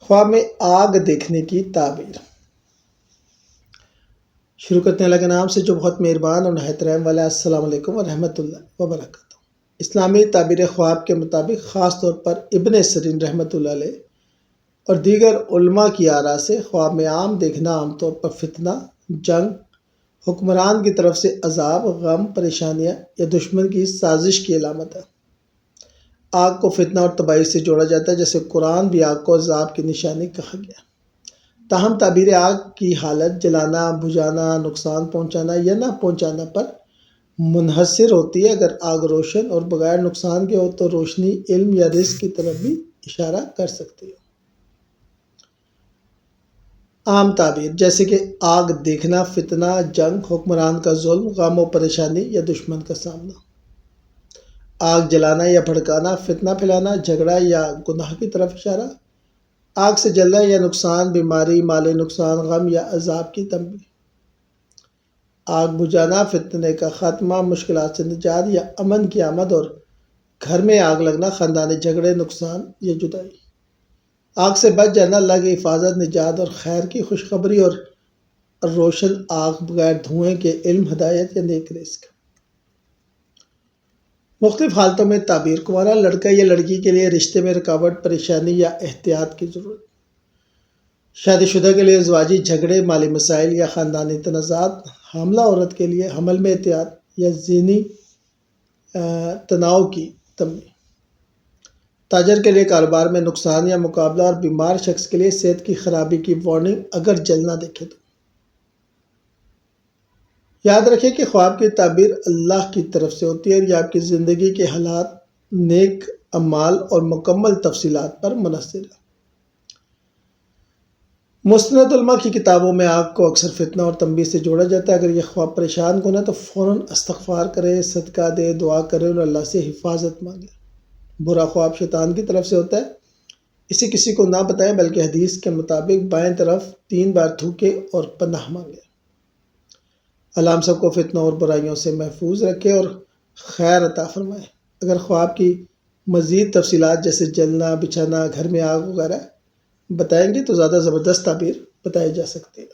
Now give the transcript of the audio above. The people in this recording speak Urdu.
خواب میں آگ دیکھنے کی تعبیر۔ شروع کرتے ہیں اللہ کے نام سے جو بہت مہربان اور نہایت رحم والا ہے۔ السلام علیکم ورحمۃ اللہ وبرکاتہ۔ اسلامی تعبیر خواب کے مطابق خاص طور پر ابن سیرین رحمۃ اللہ علیہ اور دیگر علماء کی آراء سے خواب میں عام دیکھنا عام طور پر فتنہ، جنگ، حکمران کی طرف سے عذاب، غم، پریشانیاں یا دشمن کی سازش کی علامت ہے۔ آگ کو فتنہ اور تباہی سے جوڑا جاتا ہے، جیسے قرآن بھی آگ کو عذاب کی نشانی کہا گیا۔ تاہم تعبیر آگ کی حالت جلانا، بجھانا، نقصان پہنچانا یا نہ پہنچانا پر منحصر ہوتی ہے۔ اگر آگ روشن اور بغیر نقصان کے ہو تو روشنی علم یا رزق کی طرف بھی اشارہ کر سکتی ہے۔ عام تعبیر جیسے کہ آگ دیکھنا، فتنہ، جنگ، حکمران کا ظلم، غم و پریشانی یا دشمن کا سامنا۔ آگ جلانا یا بھڑکانا، فتنہ پھیلانا، جھگڑا یا گناہ کی طرف اشارہ۔ آگ سے جلنا یا نقصان، بیماری، مالی نقصان، غم یا عذاب کی تنبیہ۔ آگ بجھانا، فتنے کا خاتمہ، مشکلات سے نجات یا امن کی آمد، اور گھر میں آگ لگنا، خاندانی جھگڑے، نقصان یا جدائی۔ آگ سے بچ جانا، اللہ کی حفاظت، نجات اور خیر کی خوشخبری، اور روشن آگ بغیر دھوئیں کے علم، ہدایت یا نیک رزق۔ مختلف حالتوں میں تعبیر۔ کنوارا لڑکا یا لڑکی کے لیے رشتے میں رکاوٹ، پریشانی یا احتیاط کی ضرورت۔ شادی شدہ کے لیے ازدواجی جھگڑے، مالی مسائل یا خاندانی تنازعات۔ حاملہ عورت کے لیے حمل میں احتیاط یا ذہنی تناؤ کی تنبیہ۔ تاجر کے لیے کاروبار میں نقصان یا مقابلہ، اور بیمار شخص کے لیے صحت کی خرابی کی وارننگ اگر جلنا دیکھے تو۔ یاد رکھیں کہ خواب کی تعبیر اللہ کی طرف سے ہوتی ہے اور یہ آپ کی زندگی کے حالات، نیک اعمال اور مکمل تفصیلات پر منحصر ہے۔ مستند علماء کی کتابوں میں آگ کو اکثر فتنہ اور تنبیہ سے جوڑا جاتا ہے۔ اگر یہ خواب پریشان کن ہے تو فوراً استغفار کرے، صدقہ دے، دعا کرے اور اللہ سے حفاظت مانگے۔ برا خواب شیطان کی طرف سے ہوتا ہے، اسے کسی کو نہ بتائیں بلکہ حدیث کے مطابق بائیں طرف 3 بار تھوکے اور پناہ مانگے۔ اللہ ہم سب کو فتنوں اور برائیوں سے محفوظ رکھے اور خیر عطا فرمائے۔ اگر خواب کی مزید تفصیلات جیسے جلنا، بچھانا، گھر میں آگ وغیرہ بتائیں گے تو زیادہ زبردست تعبیر بتائی جا سکتی ہے۔